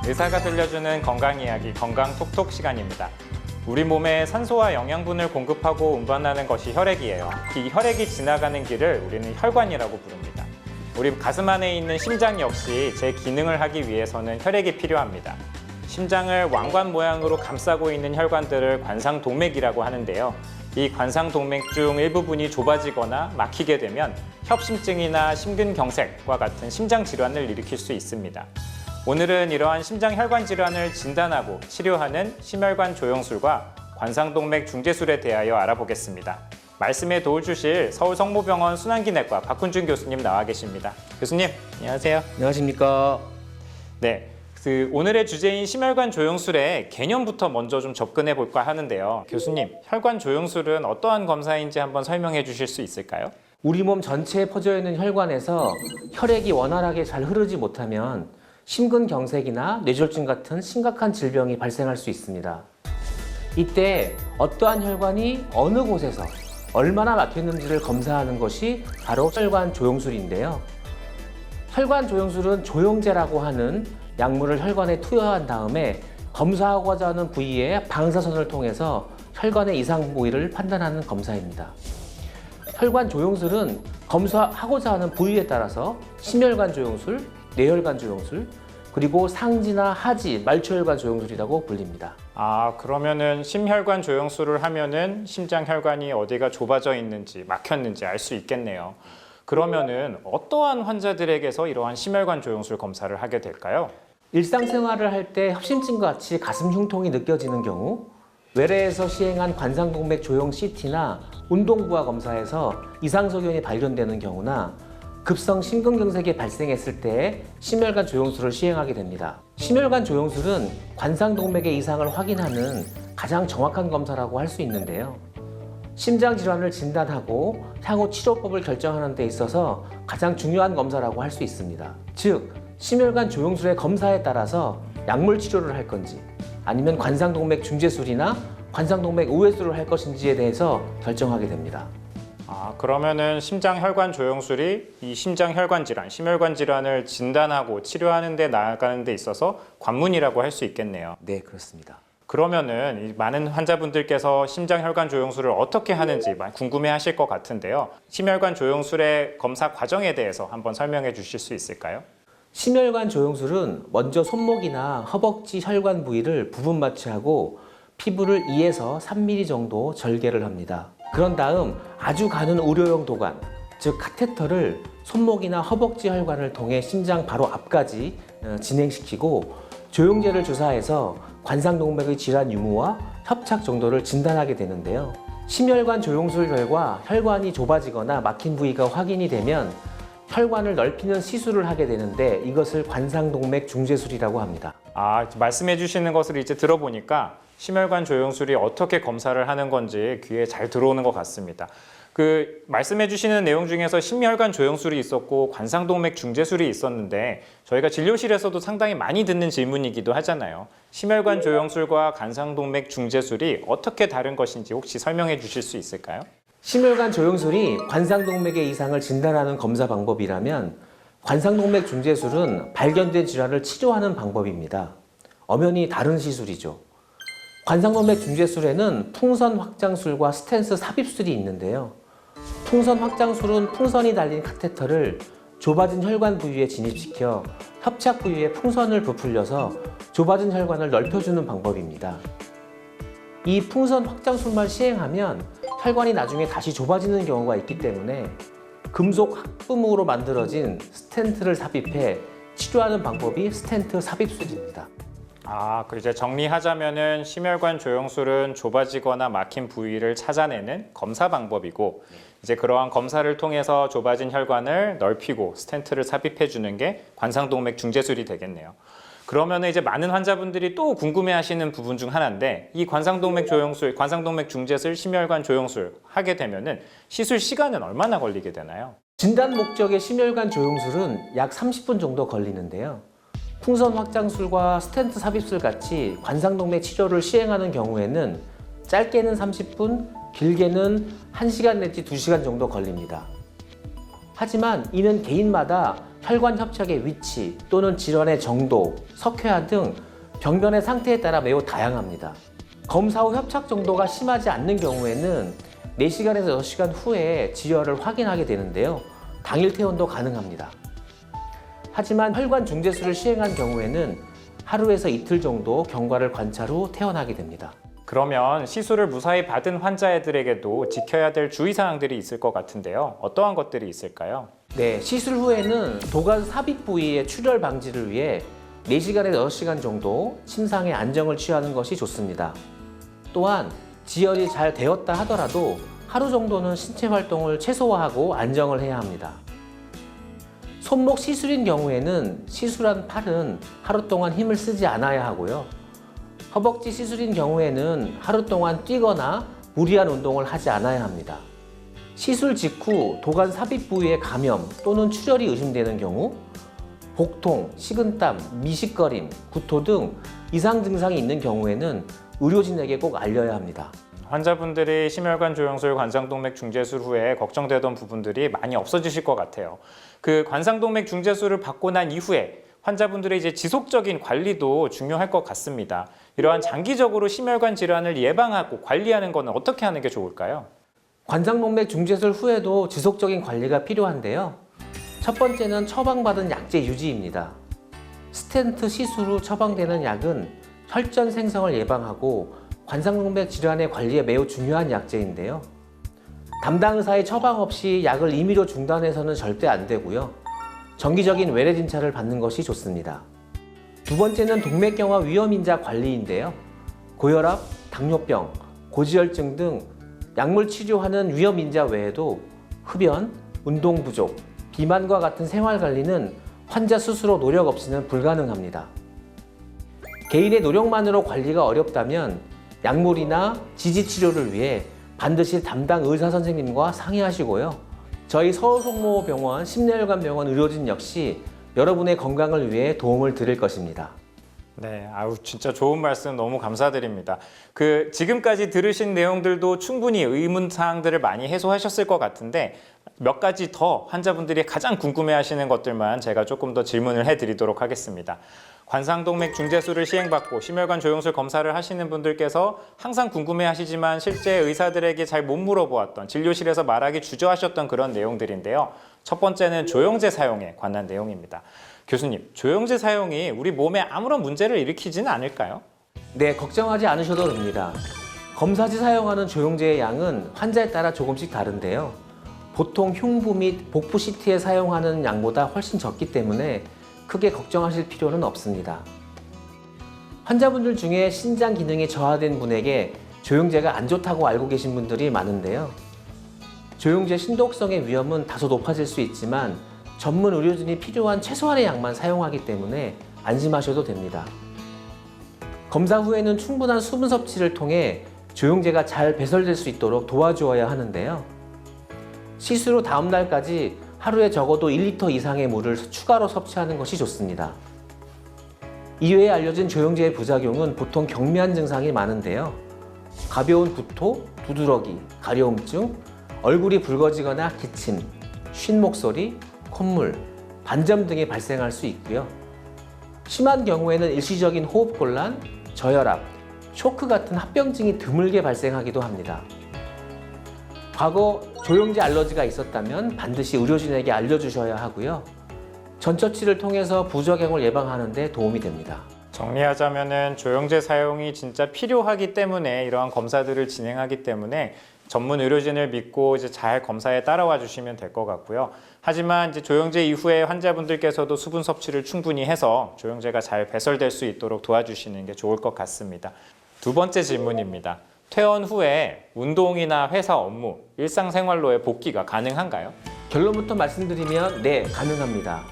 의사가 들려주는 건강 이야기 건강 톡톡 시간입니다. 우리 몸에 산소와 영양분을 공급하고 운반하는 것이 혈액이에요. 이 혈액이 지나가는 길을 우리는 혈관이라고 부릅니다. 우리 가슴 안에 있는 심장 역시 제 기능을 하기 위해서는 혈액이 필요합니다. 심장을 왕관 모양으로 감싸고 있는 혈관들을 관상동맥이라고 하는데요. 이 관상동맥 중 일부분이 좁아지거나 막히게 되면 협심증이나 심근경색과 같은 심장 질환을 일으킬 수 있습니다. 오늘은 이러한 심장혈관 질환을 진단하고 치료하는 심혈관 조영술과 관상동맥 중재술에 대하여 알아보겠습니다. 말씀에 도움 주실 서울성모병원 순환기내과 박훈준 교수님 나와 계십니다. 교수님, 안녕하세요. 안녕하십니까. 네, 오늘의 주제인 심혈관 조영술의 개념부터 먼저 좀 접근해 볼까 하는데요. 교수님, 혈관 조영술은 어떠한 검사인지 한번 설명해 주실 수 있을까요? 우리 몸 전체에 퍼져 있는 혈관에서 혈액이 원활하게 잘 흐르지 못하면 심근경색이나 뇌졸중 같은 심각한 질병이 발생할 수 있습니다. 이때 어떠한 혈관이 어느 곳에서 얼마나 막혔는지를 검사하는 것이 바로 혈관 조영술인데요. 혈관 조영술은 조영제라고 하는 약물을 혈관에 투여한 다음에 검사하고자 하는 부위에 방사선을 통해서 혈관의 이상 부위를 판단하는 검사입니다. 혈관 조영술은 검사하고자 하는 부위에 따라서 심혈관 조영술, 뇌혈관 조영술, 그리고 상지나 하지, 말초혈관 조영술이라고 불립니다. 그러면은 심혈관 조영술을 하면은 심장혈관이 어디가 좁아져 있는지 막혔는지 알 수 있겠네요. 그러면은 어떠한 환자들에게서 이러한 심혈관 조영술 검사를 하게 될까요? 일상생활을 할 때 협심증과 같이 가슴 흉통이 느껴지는 경우, 외래에서 시행한 관상동맥 조영 CT나 운동부하 검사에서 이상소견이 발견되는 경우나 급성 심근경색이 발생했을 때 심혈관 조영술을 시행하게 됩니다. 심혈관 조영술은 관상동맥의 이상을 확인하는 가장 정확한 검사라고 할 수 있는데요. 심장 질환을 진단하고 향후 치료법을 결정하는 데 있어서 가장 중요한 검사라고 할 수 있습니다. 즉, 심혈관 조영술의 검사에 따라서 약물 치료를 할 건지 아니면 관상동맥 중재술이나 관상동맥 우회술을 할 것인지에 대해서 결정하게 됩니다. 그러면은 심장혈관 조영술이 이 심장혈관 질환, 심혈관 질환을 진단하고 치료하는 데 나아가는 데 있어서 관문이라고 할 수 있겠네요. 네, 그렇습니다. 그러면은 이 많은 환자분들께서 심장혈관 조영술을 어떻게 하는지 궁금해 하실 것 같은데요. 심혈관 조영술의 검사 과정에 대해서 한번 설명해 주실 수 있을까요? 심혈관 조영술은 먼저 손목이나 허벅지 혈관 부위를 부분 마취하고 피부를 2에서 3mm 정도 절개를 합니다. 그런 다음 아주 가는 의료용 도관, 즉 카테터를 손목이나 허벅지 혈관을 통해 심장 바로 앞까지 진행시키고 조영제를 주사해서 관상동맥의 질환 유무와 협착 정도를 진단하게 되는데요. 심혈관 조영술 결과 혈관이 좁아지거나 막힌 부위가 확인이 되면 혈관을 넓히는 시술을 하게 되는데 이것을 관상동맥 중재술이라고 합니다. 말씀해 주시는 것을 이제 들어보니까 심혈관 조영술이 어떻게 검사를 하는 건지 귀에 잘 들어오는 것 같습니다. 말씀해 주시는 내용 중에서 심혈관 조영술이 있었고 관상동맥 중재술이 있었는데 저희가 진료실에서도 상당히 많이 듣는 질문이기도 하잖아요. 심혈관 조영술과 관상동맥 중재술이 어떻게 다른 것인지 혹시 설명해 주실 수 있을까요? 심혈관 조영술이 관상동맥의 이상을 진단하는 검사 방법이라면 관상동맥 중재술은 발견된 질환을 치료하는 방법입니다. 엄연히 다른 시술이죠. 관상동맥 중재술에는 풍선 확장술과 스텐스 삽입술이 있는데요. 풍선 확장술은 풍선이 달린 카테터를 좁아진 혈관 부위에 진입시켜 협착 부위에 풍선을 부풀려서 좁아진 혈관을 넓혀주는 방법입니다. 이 풍선 확장술만 시행하면 혈관이 나중에 다시 좁아지는 경우가 있기 때문에 금속 합금으로 만들어진 스텐트를 삽입해 치료하는 방법이 스텐트 삽입술입니다. 이제 정리하자면은 심혈관 조영술은 좁아지거나 막힌 부위를 찾아내는 검사 방법이고 이제 그러한 검사를 통해서 좁아진 혈관을 넓히고 스텐트를 삽입해 주는 게 관상동맥 중재술이 되겠네요. 그러면 이제 많은 환자분들이 또 궁금해하시는 부분 중 하나인데 이 관상동맥 조영술, 관상동맥 중재술, 심혈관 조영술 하게 되면은 시술 시간은 얼마나 걸리게 되나요? 진단 목적의 심혈관 조영술은 약 30분 정도 걸리는데요. 풍선 확장술과 스텐트 삽입술 같이 관상동맥 치료를 시행하는 경우에는 짧게는 30분, 길게는 1시간 내지 2시간 정도 걸립니다. 하지만 이는 개인마다 혈관 협착의 위치 또는 질환의 정도, 석회화 등 병변의 상태에 따라 매우 다양합니다. 검사 후 협착 정도가 심하지 않는 경우에는 4시간에서 6시간 후에 지혈을 확인하게 되는데요. 당일 퇴원도 가능합니다. 하지만 혈관 중재술을 시행한 경우에는 하루에서 이틀 정도 경과를 관찰 후 퇴원하게 됩니다. 그러면 시술을 무사히 받은 환자들에게도 지켜야 될 주의사항들이 있을 것 같은데요. 어떠한 것들이 있을까요? 네, 시술 후에는 도관 삽입 부위의 출혈 방지를 위해 4시간에서 6시간 정도 침상에 안정을 취하는 것이 좋습니다. 또한 지혈이 잘 되었다 하더라도 하루 정도는 신체 활동을 최소화하고 안정을 해야 합니다. 손목 시술인 경우에는 시술한 팔은 하루 동안 힘을 쓰지 않아야 하고요. 허벅지 시술인 경우에는 하루 동안 뛰거나 무리한 운동을 하지 않아야 합니다. 시술 직후 도관 삽입 부위에 감염 또는 출혈이 의심되는 경우 복통, 식은땀, 미식거림, 구토 등 이상 증상이 있는 경우에는 의료진에게 꼭 알려야 합니다. 환자분들이 심혈관 조영술 관상동맥 중재술 후에 걱정되던 부분들이 많이 없어지실 것 같아요. 그 관상동맥 중재술을 받고 난 이후에 환자분들의 이제 지속적인 관리도 중요할 것 같습니다. 이러한 장기적으로 심혈관 질환을 예방하고 관리하는 것은 어떻게 하는 게 좋을까요? 관상동맥 중재술 후에도 지속적인 관리가 필요한데요. 첫 번째는 처방받은 약제 유지입니다. 스텐트 시술 후 처방되는 약은 혈전 생성을 예방하고 관상동맥 질환의 관리에 매우 중요한 약제인데요. 담당 의사의 처방 없이 약을 임의로 중단해서는 절대 안 되고요. 정기적인 외래 진찰을 받는 것이 좋습니다. 두 번째는 동맥경화 위험인자 관리인데요. 고혈압, 당뇨병, 고지혈증 등 약물 치료하는 위험인자 외에도 흡연, 운동 부족, 비만과 같은 생활 관리는 환자 스스로 노력 없이는 불가능합니다. 개인의 노력만으로 관리가 어렵다면 약물이나 지지 치료를 위해 반드시 담당 의사 선생님과 상의하시고요. 저희 서울성모병원 심내혈관병원 의료진 역시 여러분의 건강을 위해 도움을 드릴 것입니다. 네, 진짜 좋은 말씀 너무 감사드립니다. 지금까지 들으신 내용들도 충분히 의문사항들을 많이 해소하셨을 것 같은데 몇 가지 더 환자분들이 가장 궁금해하시는 것들만 제가 조금 더 질문을 해드리도록 하겠습니다. 관상동맥 중재술을 시행받고 심혈관 조영술 검사를 하시는 분들께서 항상 궁금해하시지만 실제 의사들에게 잘 못 물어보았던 진료실에서 말하기 주저하셨던 그런 내용들인데요. 첫 번째는 조영제 사용에 관한 내용입니다. 교수님, 조영제 사용이 우리 몸에 아무런 문제를 일으키지는 않을까요? 네, 걱정하지 않으셔도 됩니다. 검사 시 사용하는 조영제의 양은 환자에 따라 조금씩 다른데요. 보통 흉부 및 복부 CT에 사용하는 양보다 훨씬 적기 때문에 크게 걱정하실 필요는 없습니다. 환자분들 중에 신장 기능이 저하된 분에게 조영제가 안 좋다고 알고 계신 분들이 많은데요. 조영제 신독성의 위험은 다소 높아질 수 있지만 전문 의료진이 필요한 최소한의 양만 사용하기 때문에 안심하셔도 됩니다. 검사 후에는 충분한 수분 섭취를 통해 조영제가 잘 배설될 수 있도록 도와주어야 하는데요. 시술 후 다음 날까지 하루에 적어도 1리터 이상의 물을 추가로 섭취하는 것이 좋습니다. 이외에 알려진 조영제의 부작용은 보통 경미한 증상이 많은데요. 가벼운 구토, 두드러기, 가려움증, 얼굴이 붉어지거나 기침, 쉰 목소리, 콧물, 반점 등이 발생할 수 있고요. 심한 경우에는 일시적인 호흡곤란, 저혈압, 쇼크 같은 합병증이 드물게 발생하기도 합니다. 과거 조영제 알러지가 있었다면 반드시 의료진에게 알려주셔야 하고요. 전처치를 통해서 부작용을 예방하는 데 도움이 됩니다. 정리하자면은 조영제 사용이 진짜 필요하기 때문에 이러한 검사들을 진행하기 때문에 전문 의료진을 믿고 이제 잘 검사에 따라와 주시면 될 것 같고요. 하지만 이제 조영제 이후에 환자분들께서도 수분 섭취를 충분히 해서 조영제가 잘 배설될 수 있도록 도와주시는 게 좋을 것 같습니다. 두 번째 질문입니다. 퇴원 후에 운동이나 회사 업무, 일상생활로의 복귀가 가능한가요? 결론부터 말씀드리면 네, 가능합니다.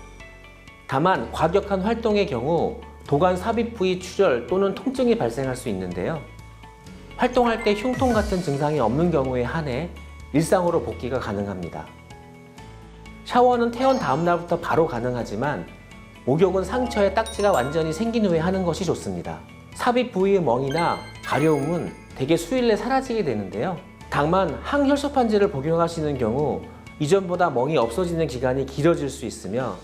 다만 과격한 활동의 경우 도관 삽입 부위 출혈 또는 통증이 발생할 수 있는데요. 활동할 때 흉통 같은 증상이 없는 경우에 한해 일상으로 복귀가 가능합니다. 샤워는 퇴원 다음 날부터 바로 가능하지만 목욕은 상처에 딱지가 완전히 생긴 후에 하는 것이 좋습니다. 삽입 부위의 멍이나 가려움은 대개 수일 내 사라지게 되는데요. 다만 항혈소판제를 복용하시는 경우 이전보다 멍이 없어지는 기간이 길어질 수 있으며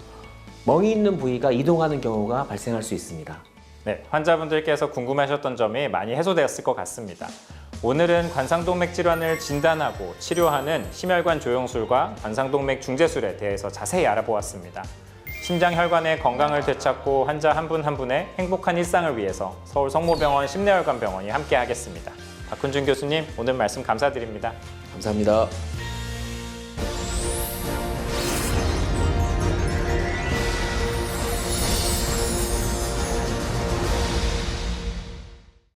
멍이 있는 부위가 이동하는 경우가 발생할 수 있습니다. 네, 환자분들께서 궁금하셨던 점이 많이 해소되었을 것 같습니다. 오늘은 관상동맥 질환을 진단하고 치료하는 심혈관 조영술과 관상동맥 중재술에 대해서 자세히 알아보았습니다. 심장혈관의 건강을 되찾고 환자 한 분 한 분의 행복한 일상을 위해서 서울 성모병원 심내혈관병원이 함께하겠습니다. 박훈준 교수님, 오늘 말씀 감사드립니다. 감사합니다.